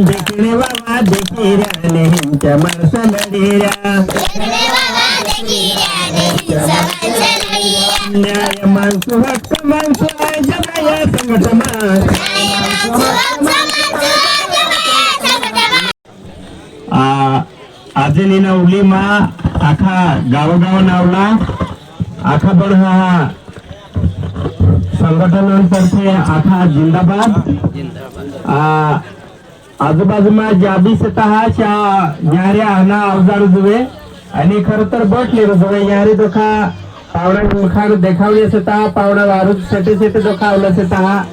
देखणे बाबा देखिऱ्या नेहमीच्या माणसाला न्याय माणसू हक्क माणसू जमाया संघटना आजलीना उली मा आखा गावगाव नावला आखा बड़ हा संघटनांतर्फे आखा जिंदाबाद आजूबाजूमा जाबी सतहा न्यारे आना अवजार जुवे आणि खर तर बटले जुवे न्यारे दोखा पावडा मुखार देखावली सता पावडा वारू सेटे सेटे दोखावला सता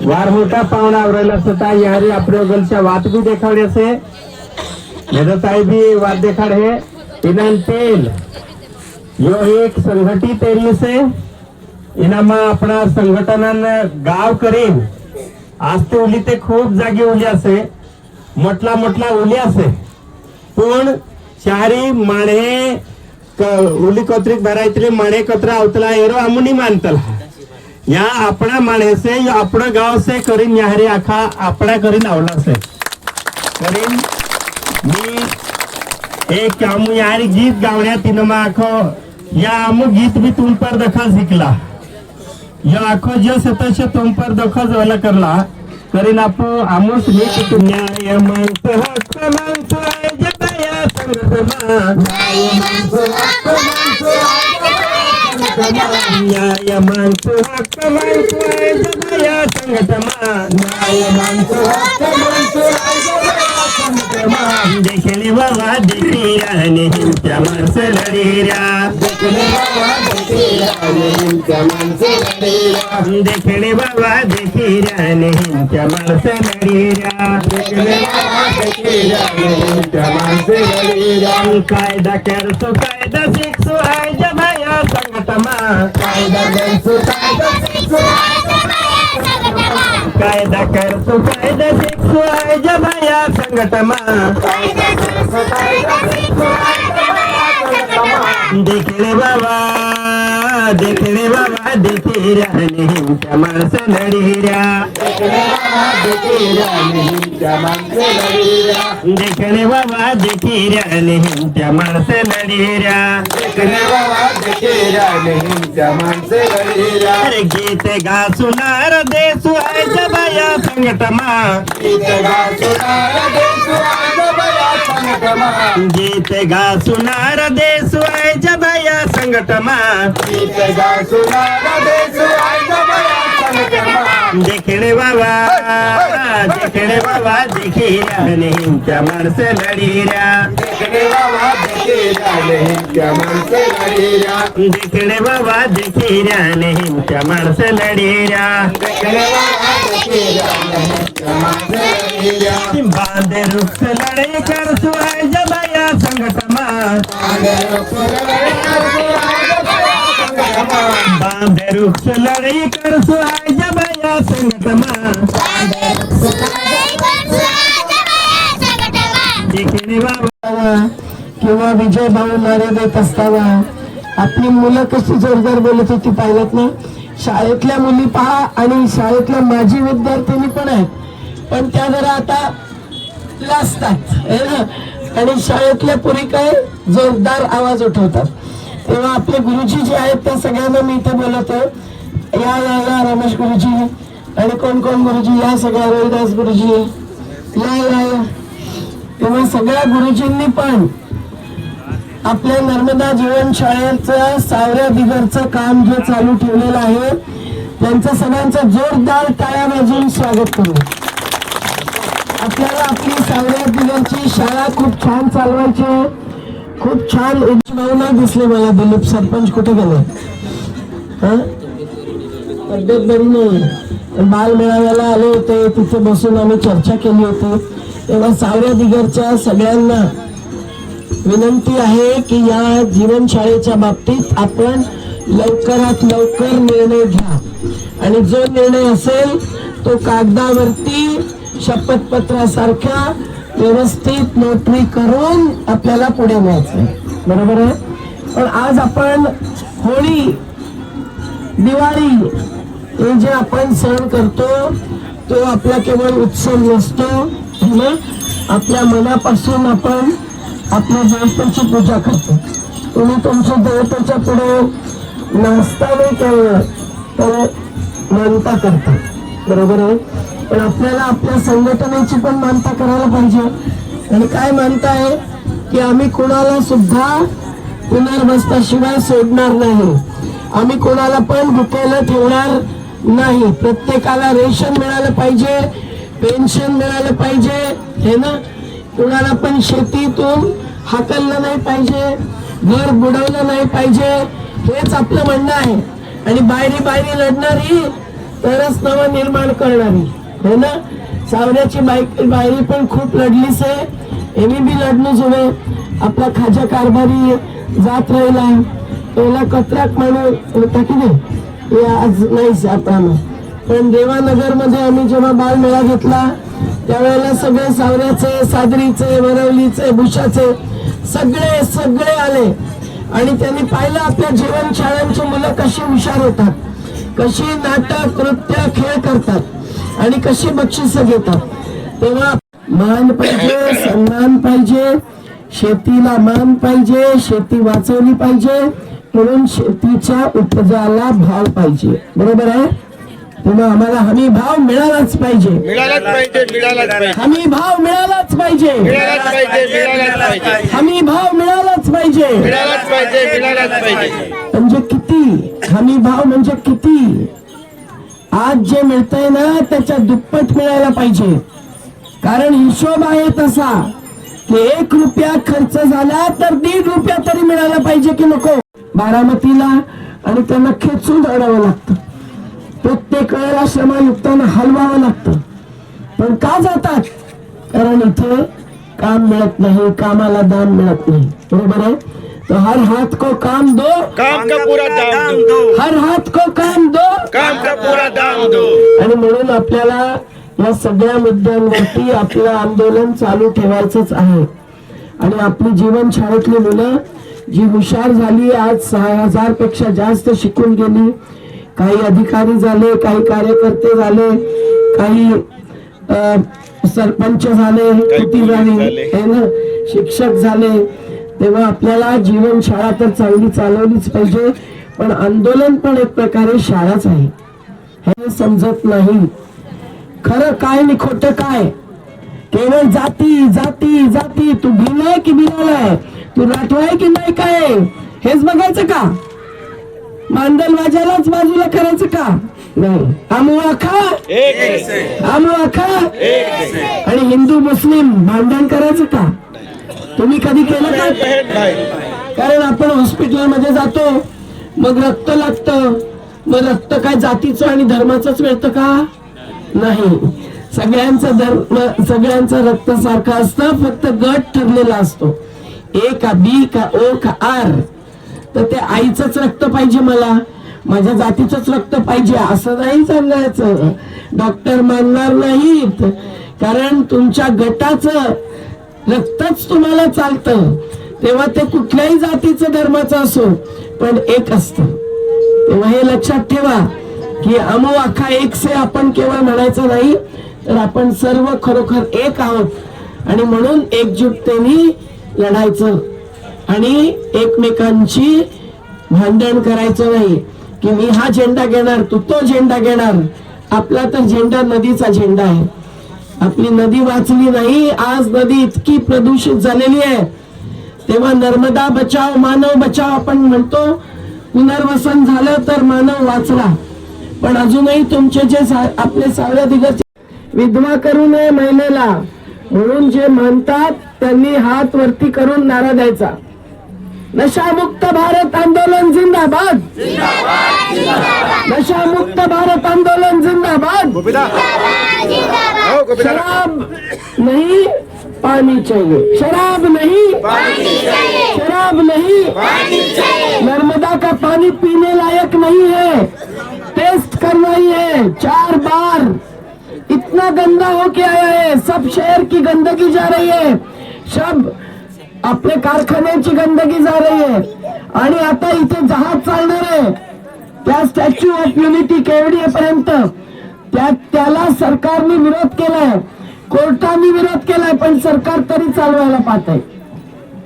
वार मोठा पावडा आवरायला सता न्यारे आपल्या गलच्या वात भी देखावली असे मेदताई भी वाद देखाड है इनान तेल यो एक संघटित एरिया से इनामा अपना संघटनान गाव करीन आज ते उली ते खूप जागी उली असे म्हटला उली असे पण चारी माणे उली कत्रिक भरायतले माणे कत्रा अवतला एरो आमुनी मानतला या अपना माणे से या अपना गाव से करीन याहरी आखा अपना करीन आवला से करीन मी एक आमू यारी गीत गावण्या तिनमा आखो या आमू गीत भी तुम पर दखल शिकला या आखो जो सतश तुम पर दखल वाला करला करीन आपो आमुस नीत न्याय माणस हक्क माणस जबाया संघटना न्याय माणस हक्क जबाया संघटना न्याय माणस देखणे बाबा देखिरा नेहमीच्या माणसाला डेऱ्या देखणे बाबा देखिरा नेहमीच्या माणसाला डेऱ्या कायदा करतो कायदा शिकसो आहे जबाया संघटना कायदा करतो कायदा शिकसो कायदा करतो कायदा शिकसो आहे जबाया संघटना देखणे बाबा देखिरा नेहमीच्या माणसाला डेऱ्या देखणे बाबा देखिरा नेहमीच्या माणसाला डेऱ्या अरे गीत गा सुनार देसू आहे जबाया संघटना गीत गा सुनार देसू आहे जबाया संघटना देखणे बाबा देखिरा नेहमीच्या माणसाला डेऱ्या देखणे बाबा देखिरा नेहमीच्या माणसाला डेऱ्या बांधे रुक्ष लढाई करसू आहे जबाया संघटना बांधे रुक्ष लढाई करसू आहे जबाया संघटना देखणे बाबा किंवा विजय भाऊ नारे देत असताना आपली मुलं कशी जोरदार बोलत होती पाहिलं ना शाळेतल्या मुली पहा आणि शाळेतल्या माजी विद्यार्थिनी पण आहेत पण त्या जरा आता लाजतात आणि शाळेतल्या पुरी काय जोरदार आवाज उठवतात तेव्हा आपले गुरुजी जे आहेत त्या सगळ्यांना मी इथे बोलवतो या रमेश गुरुजी आणि कोण गुरुजी या सगळ्या रविदास गुरुजी या तेव्हा सगळ्या गुरुजींनी पण आपल्या नर्मदा जीवन शाळेचं सावऱ्या दिगरचं काम जे चालू ठेवलेलं आहे त्यांचं सगळ्यांचं जोरदार टाळ्या वाजवून स्वागत करू आपल्याला आपली सावऱ्या दिगरची शाळा खूप छान चालवायची खूप छान भावना दिसले मला दिलीप सरपंच कुठे गेले तब्येत बरी नाही बाल मेळाव्याला आले होते तिथे बसून आम्ही चर्चा केली होती तेव्हा सावऱ्या दिगरच्या सगळ्यांना विनंती आहे की या जीवनशाळेच्या बाबतीत आपण लवकरात लवकर निर्णय घ्या आणि जो निर्णय असेल तो कागदावरती शपथपत्रासारख्या व्यवस्थित नोटरी करून आपल्याला पुढे न्यायचं बरोबर आहे पण आज आपण होळी दिवाळी हे जे आपण सण करतो तो आपला केवळ उत्सव नसतो ना आपल्या मनापासून आपण आपल्या देवताची पूजा करतो. तुम्ही तुमच्या देवताच्या पुढे नाश्ता नाही केलं तर मानता करता, बरोबर आहे. पण आपल्याला आपल्या संघटनेची पण मानता करायला पाहिजे. आणि काय मानता आहे की आम्ही कोणाला सुद्धा पुनर्वसनाशिवाय सोडणार नाही. आम्ही कोणाला पण भुकेलं ठेवणार नाही. प्रत्येकाला रेशन मिळालं पाहिजे, पेन्शन मिळालं पाहिजे, हे ना. कुणाला पण शेतीतून हाकललं नाही पाहिजे, घर बुडवलं नाही पाहिजे, हेच आपलं म्हणणं आहे. आणि बायरी लढणारी तरच नवनिर्माण करणारी, हे ना. सावऱ्याची बायरी पण खूप लढलीच आहे. एवी बी लढणं जुने. आपला खाजा कारभारी जात राहिला त्याला कत्राक म्हणून होता की नाही, हे आज नाहीच आपण. पण देवानगर मध्ये आम्ही जेव्हा बालमेळा घेतला त्यावेळेला सगळे सावऱ्याचे, सादरीचे, वरवलीचे, भुशाचे सगळे आले. आणि त्यांनी पाहिलं आपल्या जीवनशाळांची मुलं कशी हुशार होतात, कशी नाटक, नृत्य, खेळ करतात आणि कशी बक्षिसं घेतात. तेव्हा मान पाहिजे, सन्मान पाहिजे, शेतीला मान पाहिजे, शेती वाचवली पाहिजे. म्हणून शेतीच्या उपजाला भाव पाहिजे, बरोबर आहे. तेव्हा आम्हाला हमी भाव मिळालाच पाहिजे, हमी भाव मिळालाच पाहिजे, हमी भाव मिळालाच पाहिजे. म्हणजे किती हमी भाव, म्हणजे किती. आज जे मिळतंय ना त्याच्या दुप्पट मिळायला पाहिजे. कारण हिशोब आहे तसा की 1 रुपया खर्च झाला तर 1.5 रुपया तरी मिळाला पाहिजे की नको. बारामतीला आणि त्यांना खेचून आणावं लागतं, प्रत्येक वेळेला श्रमयुक्तांना हलवावं लागतं. पण का जातात? कारण इथे काम मिळत नाही, कामाला दाम मिळत नाही, बरोबर आहे. तो हर हाथ को काम दो, काम का पूरा दाम दो, हर हाथ को काम दो, काम का पूरा दाम दो. आणि म्हणून आपल्याला या सगळ्या मुद्द्यांवरती आपलं आंदोलन चालू ठेवायचंच आहे. आणि आपली जीवनशाळेतली मुलं जी हुशार झाली, आज 6000 पेक्षा जास्त शिकून गेली. काही अधिकारी झाले, काही कार्यकर्ते झाले, काही सरपंच झाले, किती झाले, शिक्षक झाले. तेव्हा आपल्याला जीवनशाळा तर चांगली चालवलीच पाहिजे, पण आंदोलन पण एक प्रकारे शाळाच आहे. हे समजत नाही. खरं काय आणि खोटं काय. केवळ जाती जाती जाती. तू भिलाय की बिलालाय, तू राठवाय की नाही काय, हेच बघायचं का? मांदल वाजालाच बाजूला करायचं का? नाही. आमुआखा आणि हिंदू मुस्लिम भांडण करायचं का? तुम्ही कधी केलं का? कारण आपण हॉस्पिटलमध्ये जातो, मग रक्त लागतं, मग रक्त काय जातीचं आणि धर्माचंच मिळतं का? नाही. सगळ्यांचं धर्म, सगळ्यांचं रक्त सारखं असतं, फक्त गट ठरलेला असतो. ए का बी का ओ का आर. तर ते आईचंच रक्त पाहिजे मला, माझ्या जातीचंच रक्त पाहिजे असं नाही सांगायचं. डॉक्टर मानणार नाहीत, कारण तुमच्या गटाचं रक्तच तुम्हाला चालतं. तेव्हा ते कुठल्याही जातीचं, धर्माचं असो, पण एक असतं. तेव्हा हे लक्षात ठेवा की अमो अख्खा एक से आपण केवळ म्हणायचं नाही, तर आपण सर्व खरोखर एक आहोत. आणि म्हणून एकजुटतेने लढायचं आणि एकमेकांची भांडण करायचं नाही की मी हा झेंडा घेणार, तू तो झेंडा घेणार. आपला तर झेंडा नदीचा झेंडा आहे. आपली नदी वाचली नाही. आज नदी इतकी प्रदूषित झालेली आहे. तेव्हा नर्मदा बचाव, मानव बचाव आपण म्हणतो. पुनर्वसन झालं तर मानव वाचला. पण अजूनही तुमचे जे आपले सावळ्या दिगरचे विधवा करू नये महिलेला म्हणून जे मानतात त्यांनी हात वरती करून नारा द्यायचा. नशामुक्त भारत आंदोलन जिंदाबाद, नशामुक्त भारत आंदोलन जिंदाबाद. शराब नहीं पानी चाहिए, शराब नहीं, शराब नहीं, नर्मदा का पानी पीने लायक नहीं है, टेस्ट करवाई है 4 बार. इतना गंदा होके आया है. सब शहर की गंदगी जा रही है, सब आपले कारखान्यांची गंदगी जा रही आहे. आणि आता इथे जहाज चालणार आहे त्या स्टॅच्यू ऑफ युनिटी केवडियापर्यंत, त्याला सरकारने विरोध केलाय. कोर्टाने विरोध केलाय पण सरकार तरी चालवायला पाहतंय.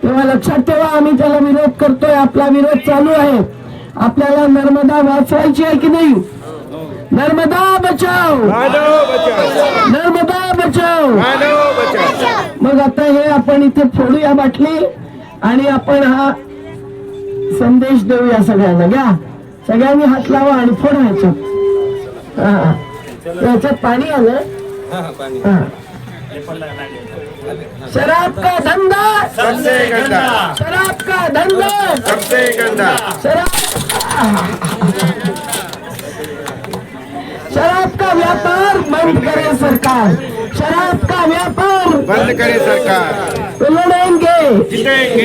तेव्हा लक्षात ठेवा, आम्ही त्याला विरोध करतोय, आपला विरोध चालू आहे. आपल्याला नर्मदा वाचवायची आहे की नाही? नर्मदा बचाव, मानव बचाव, नर्मदा बचाव. मानव बचाव. मग आता हे आपण इथे फोडूया बाटली आणि आपण हा संदेश देऊया सगळ्यांना. घ्या, सगळ्यांनी हात लावा आणि फोडायचं. हा, याच्यात पाणी आलं. हा. शराब का धंदा, सबसे गंदा, शराब का धंदा, सबसे गंदा. शराब का व्यापार बंद करे सरकार, शराब का व्यापार बंद करे सरकार. तो लड़ेंगे. जीतेंगे.